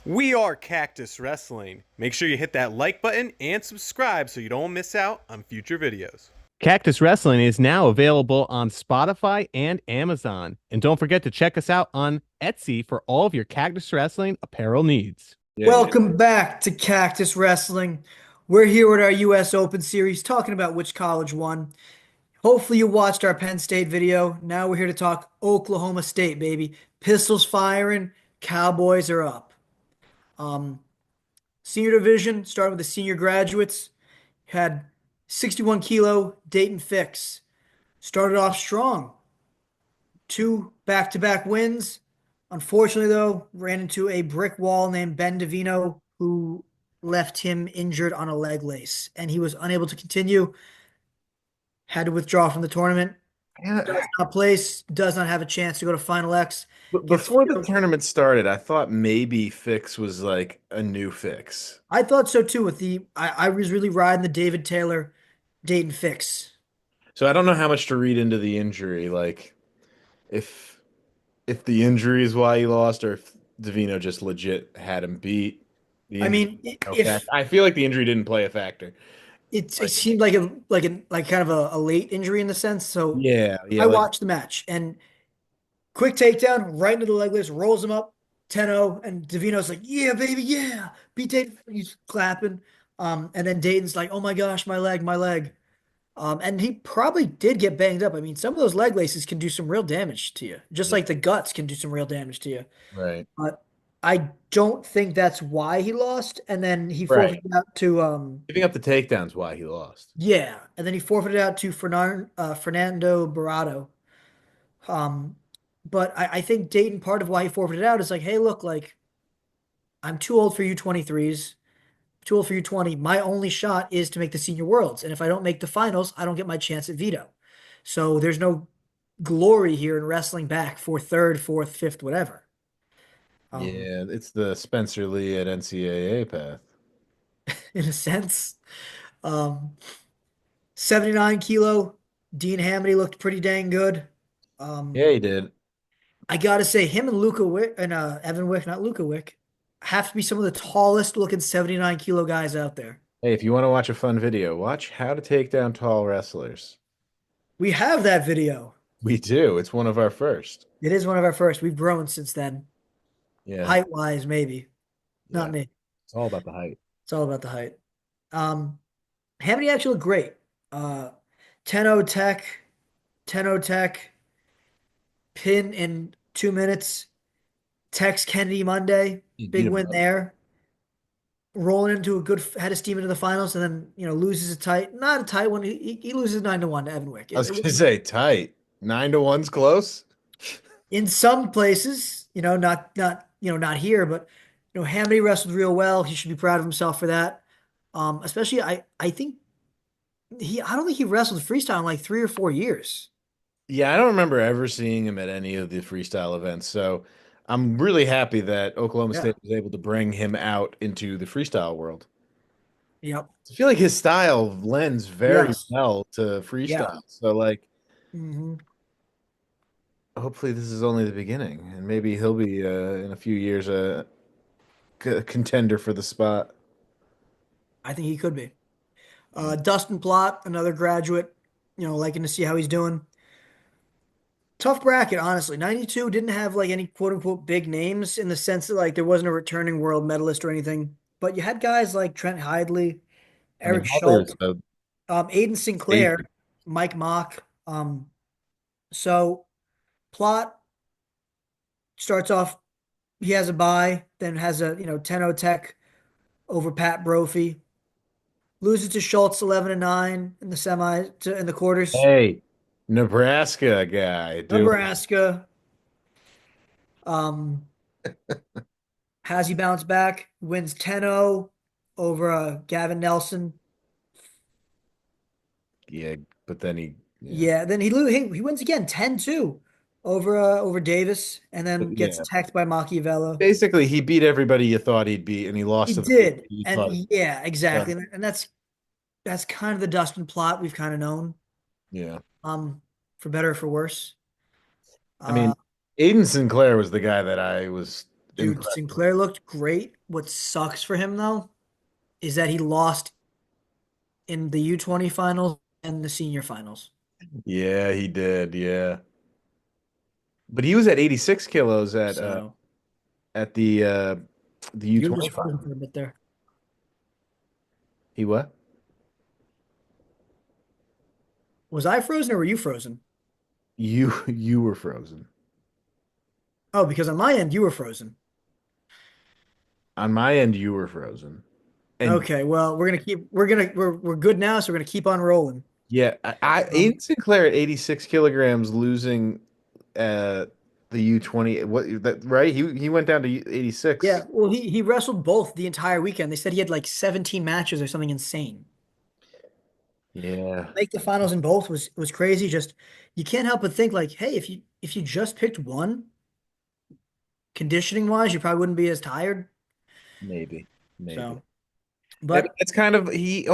We are Cactus Wrestling. Make sure you hit that like button and subscribe so you don't miss out on future videos. Cactus Wrestling is now available on Spotify and Amazon. And don't forget to check us out on Etsy for all of your Cactus Wrestling apparel needs. Yeah, yeah. Welcome back to Cactus Wrestling. We're here with our U.S. Open series talking about which college won. Hopefully, you watched our Penn State video. Now we're here to talk Oklahoma State, baby. Pistols firing, Cowboys are up. Um, Senior division started with the senior graduates. Had 61 kilo Dayton Fix. Started off strong. Two back-to-back wins. Unfortunately, though, ran into a brick wall named Ben Davino, who left him injured on a leg lace, and he was unable to continue. Had to withdraw from the tournament. Does Yeah, not place. Does not have a chance to go to Final X. Gets. before the tournament started, I thought maybe Fix was like a new Fix. I thought so too. With the, I was really riding the David Taylor Dayton Fix. So I don't know how much to read into the injury. Like if if the injury is why he lost, or if Davino just legit had him beat. The I injury, mean, no fact. if I feel like the injury didn't play a factor. it Like seemed like kind of a late injury in the sense. So yeah, yeah, I like watched the match and quick takedown right into the leg list, rolls him up 10-0, and Davino's like, "Yeah, baby, yeah." Beat Dayton, he's clapping. And then Dayton's like, "Oh my gosh, my leg, my leg." And he probably did get banged up. I mean, some of those leg laces can do some real damage to you, just yeah, like the guts can do some real damage to you. right, But I don't think that's why he lost. And then he right. forfeited out to Giving up the takedowns why he lost. yeah, and then he forfeited out to Fernando Barado. Um, but I think Dayton, part of why he forfeited out is like, hey, look, like I'm too old for you 23s, too old for you 20. My only shot is to make the senior worlds. And if I don't make the finals, I don't get my chance at veto. So there's no glory here in wrestling back for third, fourth, fifth, whatever. Um, Yeah, it's the Spencer Lee at NCAA path. in a sense. Um, 79 kilo, Dean Hamady looked pretty dang good. Um, Yeah, he did. I gotta say, him and Luca Wick and Evan Wick, not Luca Wick, have to be some of the tallest looking 79 kilo guys out there. Hey, if you want to watch a fun video, watch How to Take Down Tall Wrestlers. We have that video. We do. It's one of our first. It is one of our first. We've grown since then. Yeah, Height wise, maybe. Not yeah. me. It's all about the height. It's all about the height. Um, Hamady actually looked great. Uh, 10-0 tech, 10-0 tech, pin in 2 minutes. Tex Kennedy Monday, He beat big him win up. there. Rolling into a good head of steam into the finals, and then loses a tight, not a tight one. He loses 9-1 to Evan Wick. I was gonna say tight. 9-1's close. In some places, not here, but Hamady wrestled real well. He should be proud of himself for that. Especially I think I don't think he wrestled freestyle in like 3 or 4 years. Yeah, I don't remember ever seeing him at any of the freestyle events. So I'm really happy that Oklahoma Yeah. State was able to bring him out into the freestyle world. Yep. I feel like his style lends very Yes. well to Yeah. freestyle. So like hmm hopefully this is only the beginning and maybe he'll be in a few years a contender for the spot. I think he could be. Dustin Plott, another graduate, liking to see how he's doing. Tough bracket, honestly. 92 didn't have like any quote unquote big names in the sense that like there wasn't a returning world medalist or anything. But you had guys like Trent Hidley, I mean, Eric Holly is Schultz, a Aiden Sinclair, basic. Mike Mock. So Plot starts off, he has a bye, then has a 10-0 tech over Pat Brophy. Loses to Schultz 11-9 in the in the quarters. Hey, Nebraska guy doing Nebraska. Um, Has he bounced back? Wins 10-0 over Gavin Nelson. yeah, but then yeah. Yeah, then he wins again 10-2 over Davis, and then But gets yeah. teched by Machiavello. Basically, he beat everybody you thought he'd beat, and he lost He to the people did, you and thought. yeah, So, exactly, and that's kind of the Dustin plot we've kind of known, yeah. um, for better or for worse. I Uh, mean, Aiden Sinclair was the guy that I was Dude, impressive. Sinclair looked great. What sucks for him though is that he lost in the U20 finals and the senior finals. Yeah, he did. Yeah, but he was at 86 kilos So at the you was U20 frozen final. for a bit there. He what? Was I frozen or were you frozen? You were frozen. Oh, because on my end you were frozen. On my end, you were frozen. And Okay, well, we're good now, so we're gonna keep on rolling. yeah, Um, Aiden Sinclair at 86 kilograms losing the U20. What that right? He went down to 86. yeah, well, he wrestled both the entire weekend. They said he had like 17 matches or something insane. Yeah, Make the finals in both was crazy. Just you can't help but think like, hey, if you just picked one, conditioning wise, you probably wouldn't be as tired. maybe, maybe. So, but It's kind of he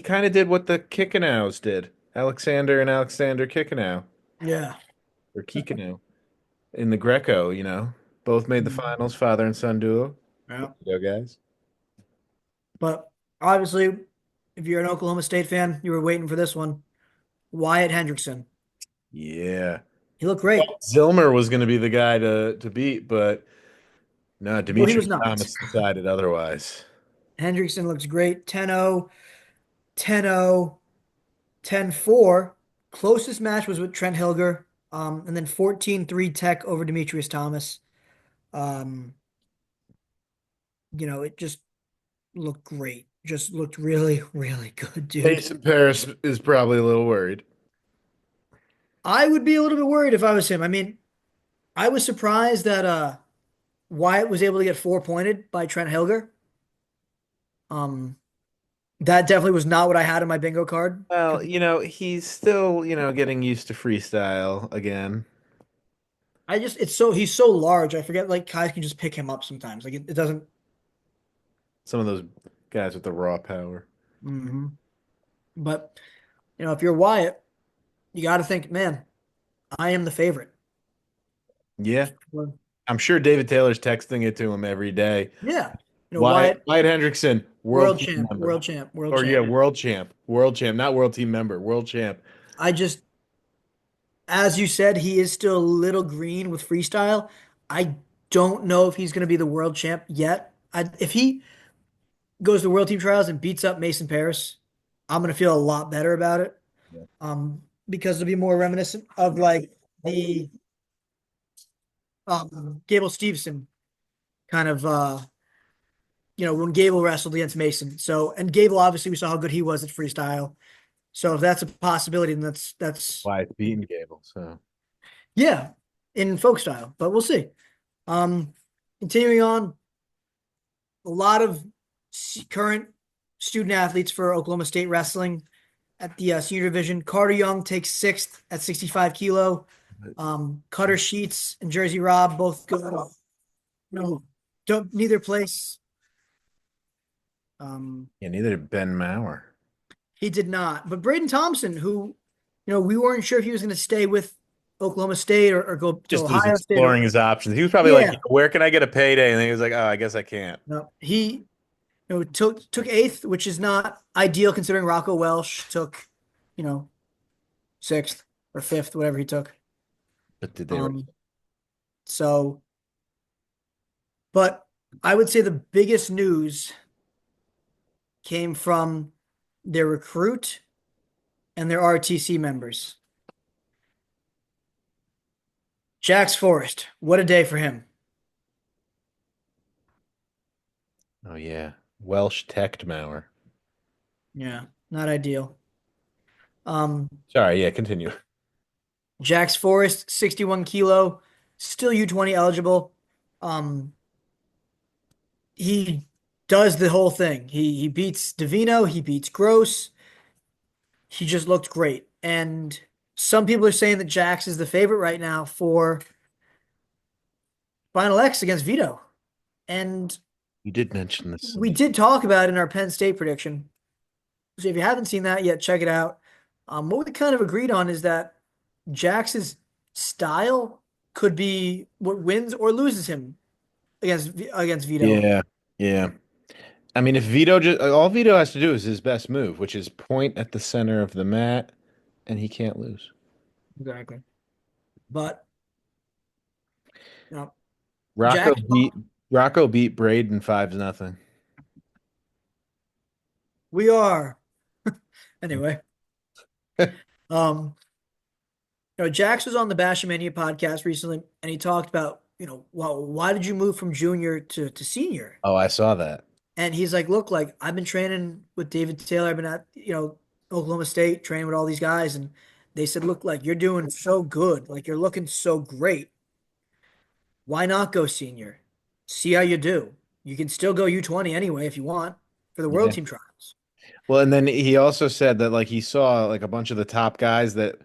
kind of did what the Kickenau's did. Alexander and Alexander Kickenau yeah. or Kikano in the Greco, both made the Mhm. finals, father and son duo. Yeah. Go guys. But obviously, if you're an Oklahoma State fan, you were waiting for this one. Wyatt Hendrickson. Yeah. He looked great. Zilmer was going to be the guy to beat, but no, Well, he was Demetrius not. Thomas decided otherwise. Hendrickson looks great. 10-0, 10-0, 10-4. Closest match was with Trent Hilger. And then 14-3 tech over Demetrius Thomas. Um, it just looked great. Just looked really, really good, dude. Mason Paris is probably a little worried. I would be a little bit worried if I was him. I mean, I was surprised that Wyatt was able to get 4 pointed by Trent Hilger. Um, that definitely was not what I had in my bingo card. Well, he's still, getting used to freestyle again. He's so large. I forget like guys can just pick him up sometimes. Like it doesn't. Some of those guys with the raw power. Mhm. But if you're Wyatt, you got to think, man, I am the favorite. Yeah. Well, I'm sure David Taylor's texting it to him every day. yeah, Wyatt, Wyatt, Wyatt Hendrickson, world world team champ, member. world champ, world Or yeah, champ. world champ, not world team member, world champ. I just, as you said, he is still a little green with freestyle. I don't know if he's going to be the world champ yet. If he goes to World Team Trials and beats up Mason Paris, I'm going to feel a lot better about it. Yeah. Because it'll be more reminiscent of like the Gable Steveson kind of when Gable wrestled against Mason. So and Gable obviously we saw how good he was at freestyle. So if that's a possibility, then that's Wyatt's beating Gable. So yeah, in folk style. But we'll see. Um Continuing on, a lot of current student athletes for Oklahoma State wrestling at the senior division. Carter Young takes sixth at 65 kilo. Cutter Sheets and Jersey Rob both go. No, don't neither place. yeah, neither did Ben Maurer. He did not. But Braden Thompson, who, we weren't sure if he was going to stay with Oklahoma State or go to Just was Ohio State. exploring his options. He was probably like, Yeah, "Where can I get a payday?" And then he was like, "Oh, I guess I can't." no, he took eighth, which is not ideal considering Rocco Welsh took, you know, sixth or fifth, whatever he took. But did they? Um, so, but I would say the biggest news came from their recruit and their RTC members. Jax Forrest, what a day for him. Oh yeah, Welsh Tech Maurer. Yeah, not ideal. Um, Sorry, yeah, continue. Jax Forrest, 61 kilo, still U20 eligible. Um, he does the whole thing. He beats Davino, he beats Gross. He just looked great. And some people are saying that Jax is the favorite right now for Final X against Vito. And You did mention this. we did talk about it in our Penn State prediction. So if you haven't seen that yet, check it out. What we kind of agreed on is that Jax's style could be what wins or loses him against Vito. Yeah, yeah. I mean, if Vito just all Vito has to do is his best move, which is point at the center of the mat, and he can't lose. Exactly. But you know, Rocco Jack, beat Rocco beat Braden 5-0. we are anyway. Um, Jax was on the Bashmania podcast recently, and he talked about, well, why did you move from junior to senior? Oh, I saw that. And he's like, look, like I've been training with David Taylor. I've been at, Oklahoma State training with all these guys. And they said, look, like you're doing so good. Like you're looking so great. Why not go senior? See how you do. You can still go U20 anyway if you want for the world Yeah. team trials. Well, and then he also said that like he saw like a bunch of the top guys that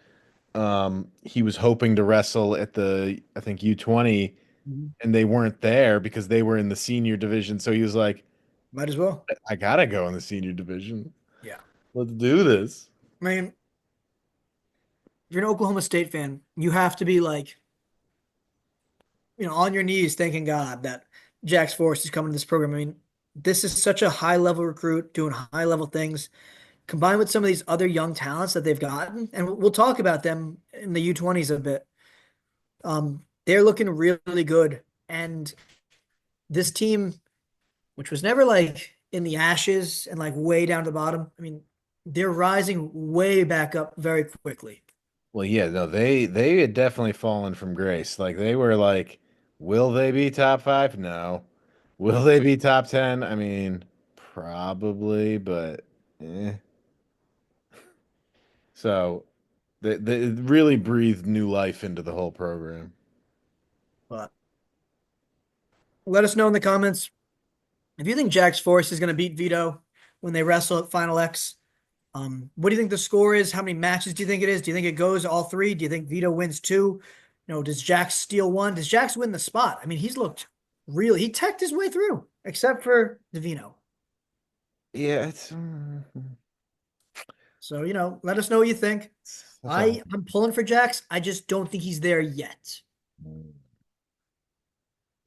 he was hoping to wrestle at the I think U20 Mhm. and they weren't there because they were in the senior division. So he was like, Might as well. I gotta go in the senior division. Yeah. Let's do this. I mean, if you're an Oklahoma State fan, you have to be like, on your knees thanking God that Jax Forrest is coming to this program. I mean, this is such a high level recruit doing high level things, combined with some of these other young talents that they've gotten. And we'll talk about them in the U20s a bit. They're looking really good. And this team, which was never like in the ashes and like way down to the bottom, I mean, they're rising way back up very quickly. Well, yeah, no, they had definitely fallen from grace. Like they were like, will they be top five? No. Will they be top 10? I mean, probably, but eh. So they really breathed new life into the whole program. But let us know in the comments if you think Jax Force is going to beat Vito when they wrestle at Final X. What do you think the score is? How many matches do you think it is? Do you think it goes all three? Do you think Vito wins two? Does Jax steal one? Does Jax win the spot? I mean, he's looked he teched his way through, except for Divino. Yeah, So, let us know what you think. that's all. I'm pulling for Jax. I just don't think he's there yet.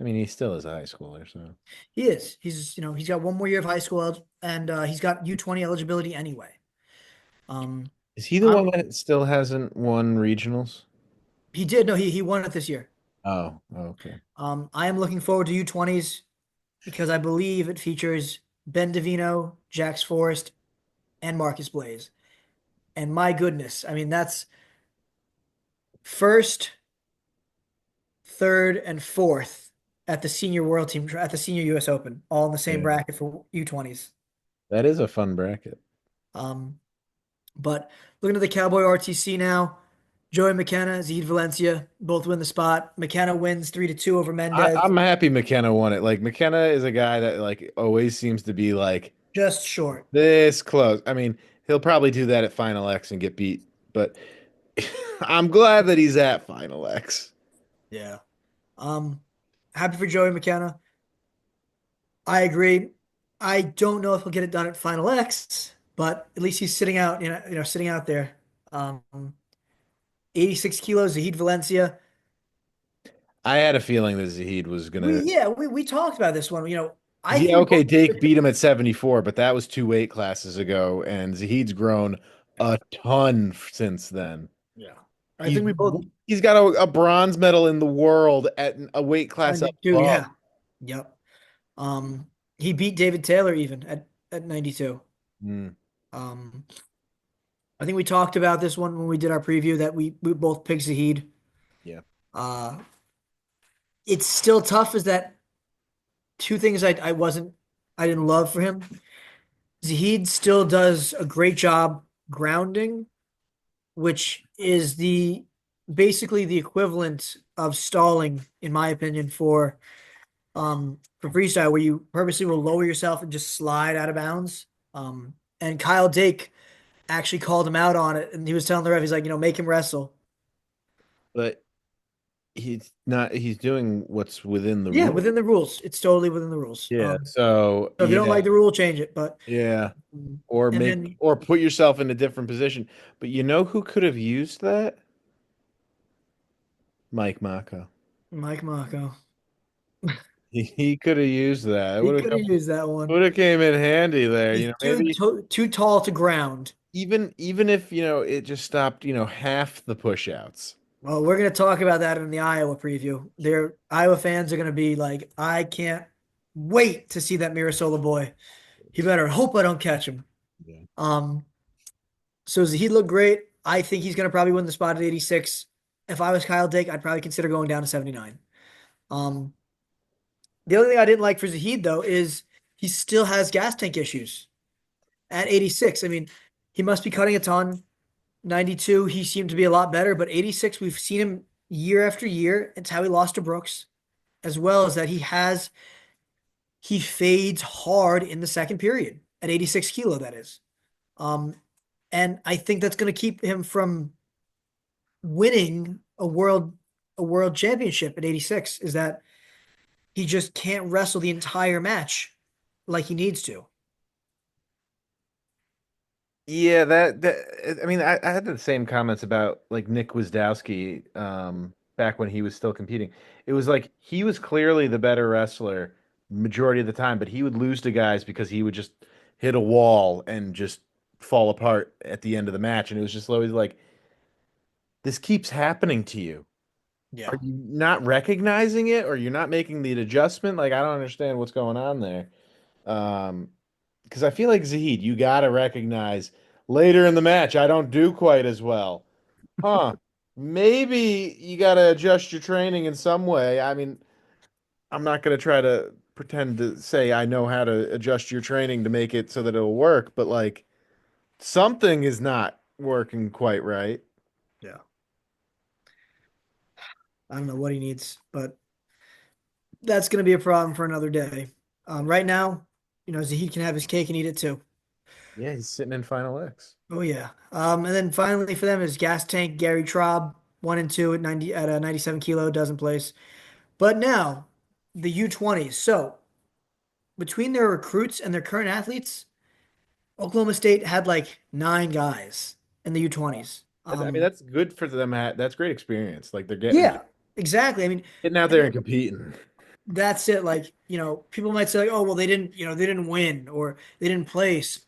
I mean, he still is a high schooler, so He is. He's got one more year of high school and he's got U20 eligibility anyway. Um, is he the I'm, one that still hasn't won regionals? he did. No, he won it this year. Oh, okay. I am looking forward to U20s because I believe it features Ben Divino, Jax Forrest, and Marcus Blaze. And my goodness, I mean, that's first, third, and fourth at the senior world team, at the senior US Open, all in the same Yeah. bracket for U20s. That is a fun bracket. Um, but looking at the Cowboy RTC now, Joey McKenna, Zahid Valencia both win the spot. McKenna wins 3-2 over Mendez, I'm happy McKenna won it. Like McKenna is a guy that like always seems to be like just short. this close. I mean, he'll probably do that at Final X and get beat, but I'm glad that he's at Final X. Yeah. Um, Happy for Joey McKenna. I agree. I don't know if he'll get it done at Final X, but at least he's sitting out, sitting out there. 86 kilos, Zahid Valencia. I had a feeling that Zahid was gonna. We talked about this one. I Yeah, think okay, both. Dake beat him at 74, but that was 2 weight classes ago, and Zahid's grown a ton since then. Yeah. I He's think we both he's got a bronze medal in the world at a weight class 92, above. yeah. Yep. He beat David Taylor even at 92. Hmm, Um, I think we talked about this one when we did our preview that we both picked Zahid. yeah. Uh, it's still tough is that two things I didn't love for him. Zahid still does a great job grounding, which is the basically the equivalent of stalling, in my opinion, for freestyle, where you purposely will lower yourself and just slide out of bounds. And Kyle Dake actually called him out on it, and he was telling the ref, he's like, make him wrestle. But he's not he's doing what's within the Yeah, rule. within the rules. It's totally within the rules. Yeah. So So if you don't yeah, like the rule, change it. But yeah. and Or then put yourself in a different position. But you know who could have used that? Mike Mako. Mike Mako. He could have used that. It He could have used that one. would have came in handy there. He's Maybe too tall to ground. even if it just stopped half the push outs. Well, we're going to talk about that in the Iowa preview. Their Iowa fans are going to be like, I can't wait to see that Mirasola boy. He better hope I don't catch him. Yeah. Um, so Zahid looked great. I think he's going to probably win the spot at 86. If I was Kyle Dake, I'd probably consider going down to 79. Um, the only thing I didn't like for Zahid though is he still has gas tank issues at 86. I mean, he must be cutting a ton. 92, he seemed to be a lot better, but 86, we've seen him year after year. It's how he lost to Brooks, as well as that he fades hard in the second period at 86 kilo, that is. Um, and I think that's going to keep him from winning a world championship at 86, is that he just can't wrestle the entire match like he needs to. Yeah, that I mean, I had the same comments about like Nick Wisdowski back when he was still competing. It was like he was clearly the better wrestler majority of the time, but he would lose to guys because he would just hit a wall and just fall apart at the end of the match. And it was just always like, this keeps happening to you. Yeah. Are you not recognizing it, or you're not making the adjustment? Like, I don't understand what's going on there. Because I feel like Zahid, you got to recognize later in the match, I don't do quite as well. Huh. Maybe you got to adjust your training in some way. I mean, I'm not going to try to pretend to say I know how to adjust your training to make it so that it'll work, but like something is not working quite right. Yeah. I don't know what he needs, but that's going to be a problem for another day. Right now, Zahid can have his cake and eat it too. Yeah, he's sitting in Final X. Oh yeah. And then finally for them is gas tank Gary Traub, 1 and 2 at 90 at a 97 kilo, doesn't place. But now the U20s. So between their recruits and their current athletes, Oklahoma State had like 9 guys in the U20s. I mean, that's good for them. That's great experience. Like they're Yeah, exactly. I mean, getting out there and competing. that's it. Like, people might say like, oh, well, they didn't win or they didn't place.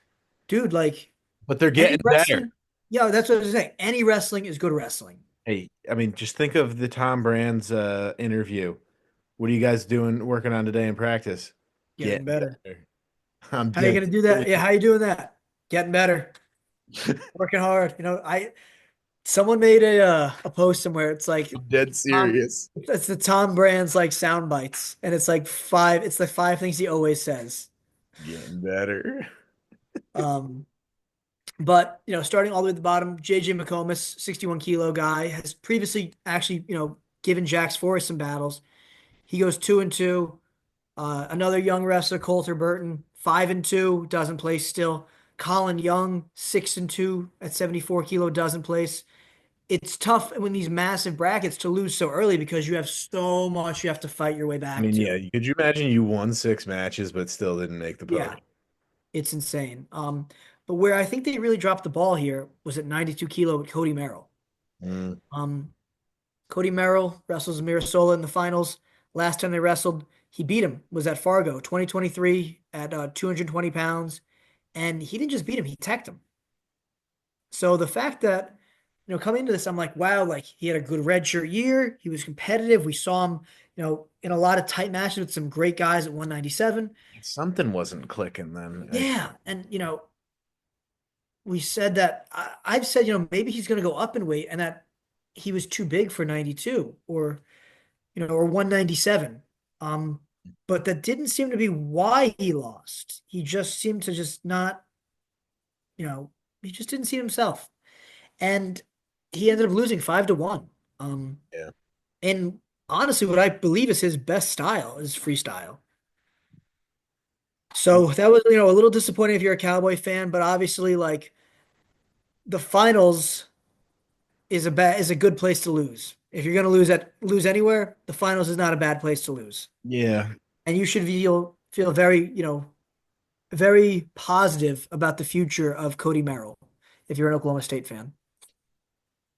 Dude, like But they're any getting better. wrestling, yeah, that's what I was saying. Any wrestling is good wrestling. Hey, I mean, just think of the Tom Brands interview. What are you guys doing, working on today in practice? Getting Getting better. better. I'm How you dead gonna do that? Yeah, how you doing that? Getting better. Working hard. Someone made a post somewhere. It's like I'm dead serious. it's the Tom Brand's like sound bites, and it's like five. It's the 5 things he always says. Getting better. Um, but starting all the way at the bottom, JJ McComas, 61 kilo guy, has previously actually given Jax Forrest some battles. He goes 2 and 2. Another young wrestler, Coulter Burton, 5 and 2, doesn't place still. Colin Young, 6 and 2 at 74 kilo, doesn't place. It's tough when these massive brackets to lose so early because you have so much you have to fight your way I back mean, to. yeah, could you imagine you won 6 matches but still didn't make the Yeah, podium? it's insane. But where I think they really dropped the ball here was at 92 kilo with Cody Merrill. Mm. Um, Cody Merrill wrestles Mirasola in the finals. Last time they wrestled, he beat him, was at Fargo, 2023 at 220 pounds. And he didn't just beat him, he teched him. So the fact that, coming into this, I'm like, wow, like he had a good redshirt year. He was competitive. We saw him, in a lot of tight matches with some great guys at 197. Something wasn't clicking then. Yeah. And, we said that I've said, maybe he's going to go up in weight and that he was too big for 92 or 197. But that didn't seem to be why he lost. He just seemed to just not, he just didn't see himself. And he ended up losing 5-1. Yeah. And honestly, what I believe is his best style is freestyle. So that was, a little disappointing if you're a Cowboy fan, but obviously, like the finals is a good place to lose. If you're going to lose anywhere, the finals is not a bad place to lose. Yeah. And you should feel very, very positive about the future of Cody Merrill if you're an Oklahoma State fan.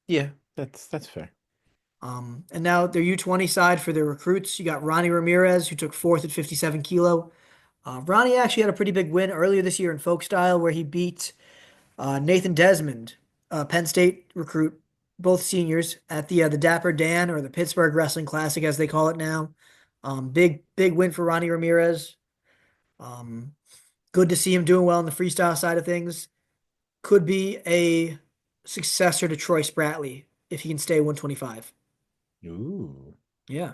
Yeah, that's fair. And now their U20 side for their recruits, you got Ronnie Ramirez, who took fourth at 57 kilo. Ronnie actually had a pretty big win earlier this year in folk style where he beat Nathan Desmond, Penn State recruit, both seniors at the Dapper Dan or the Pittsburgh Wrestling Classic as they call it now. Big win for Ronnie Ramirez. Um, Good to see him doing well on the freestyle side of things. Could be a successor to Troy Spratley if he can stay 125. Ooh. Yeah.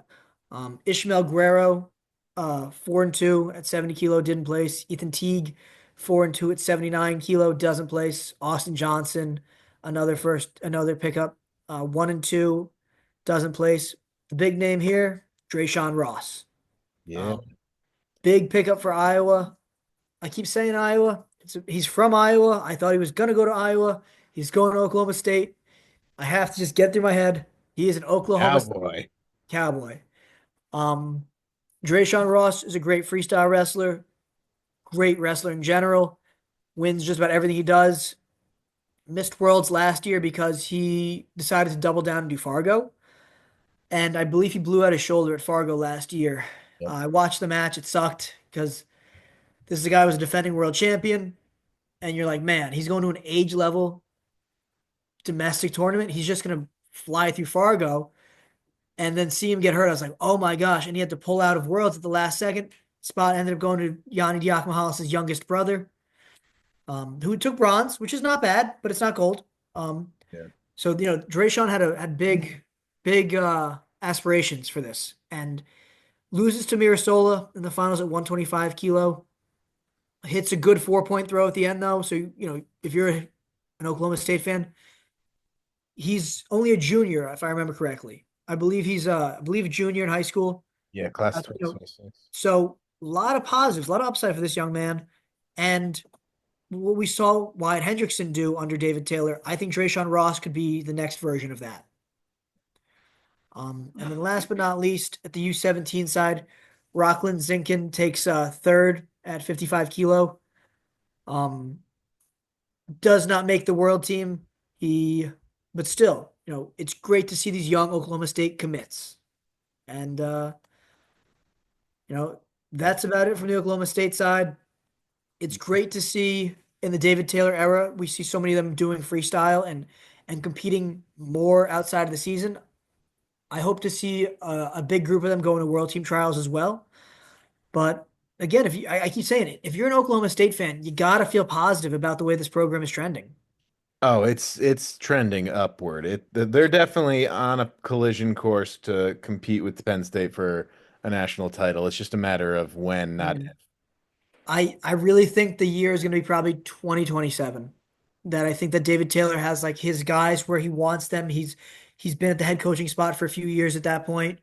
Ishmael Guerrero, 4-2 at 70 kilo, didn't place. Ethan Teague, 4-2 at 79 kilo, doesn't place. Austin Johnson, another pickup, 1-2, doesn't place. The big name here, Drayshawn Ross. Yeah. Um, Big pickup for Iowa. I keep saying Iowa. He's from Iowa. I thought he was gonna go to Iowa. He's going to Oklahoma State. I have to just get through my head. He is an Oklahoma Cowboy. Cowboy. Um, Drayshawn Ross is a great freestyle wrestler, great wrestler in general, wins just about everything he does. Missed Worlds last year because he decided to double down and do Fargo. And I believe he blew out his shoulder at Fargo last year. Yep. I watched the match. It sucked because this is a guy who was a defending world champion. And you're like, man, he's going to an age level domestic tournament. He's just going to fly through Fargo. And then see him get hurt. I was like, oh my gosh. And he had to pull out of Worlds at the last second. Spot ended up going to Yanni Diakomahalis' youngest brother, who took bronze, which is not bad, but it's not gold. Yeah. So Drayshawn had big aspirations for this, and loses to Mirasola in the finals at 125 kilo. Hits a good 4-point throw at the end though. So if you're an Oklahoma State fan, he's only a junior if I remember correctly. I believe he's a junior in high school. Yeah, class of You know, 2026. So a lot of positives, a lot of upside for this young man. And what we saw Wyatt Hendrickson do under David Taylor, I think Drayshawn Ross could be the next version of that. And then last but not least, at the U17 side, Rockland Zinkin takes third at 55 kilo. Does not make the world team. But still, it's great to see these young Oklahoma State commits. And that's about it from the Oklahoma State side. It's great to see in the David Taylor era, we see so many of them doing freestyle and competing more outside of the season. I hope to see a big group of them going to world team trials as well. But again, I keep saying it, if you're an Oklahoma State fan, you got to feel positive about the way this program is trending. Oh, it's trending upward. They're definitely on a collision course to compete with Penn State for a national title. It's just a matter of when, not if. I really think the year is going to be probably 2027. That I think that David Taylor has like his guys where he wants them. He's been at the head coaching spot for a few years at that point.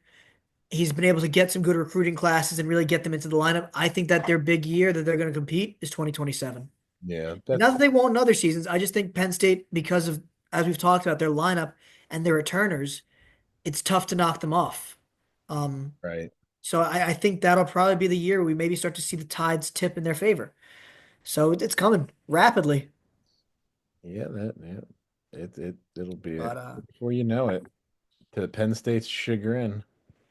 He's been able to get some good recruiting classes and really get them into the lineup. I think that their big year that they're going to compete is 2027. Yeah, Not that they won't in other seasons. I just think Penn State, because of, as we've talked about, their lineup and their returners, it's tough to knock them off. right. So I think that'll probably be the year we maybe start to see the tides tip in their favor. So it's coming rapidly. It'll be it But before you know it. To Penn State's chagrin.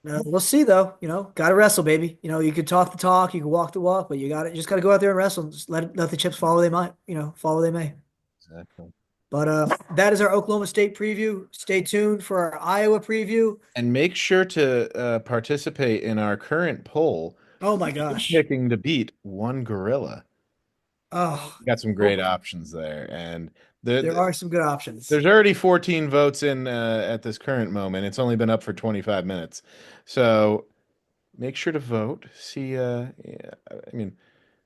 we'll see though. Got to wrestle, baby. You could talk the talk, you can walk the walk, but you just got to go out there and wrestle. And just let the chips fall where they might. Fall where they may. Exactly. But that is our Oklahoma State preview. Stay tuned for our Iowa preview. And make sure to participate in our current poll. Oh my Who's gosh. picking to beat one gorilla. Oh, Got some great options there, and there are some good options. there's already 14 votes in at this current moment. It's only been up for 25 minutes, so make sure to vote. See, yeah, I mean,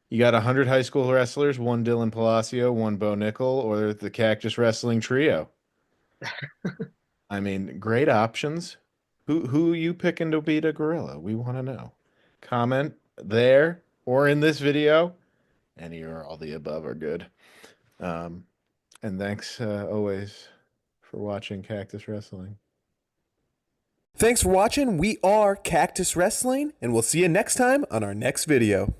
you got 100 high school wrestlers, one Dylan Palacio, one Bo Nickel, or the Cactus Wrestling Trio. I mean, great options. Who you picking to beat a gorilla? We want to know. Comment there or in this video. Any or all the above are good. And thanks always for watching Cactus Wrestling. Thanks for watching. We are Cactus Wrestling, and we'll see you next time on our next video.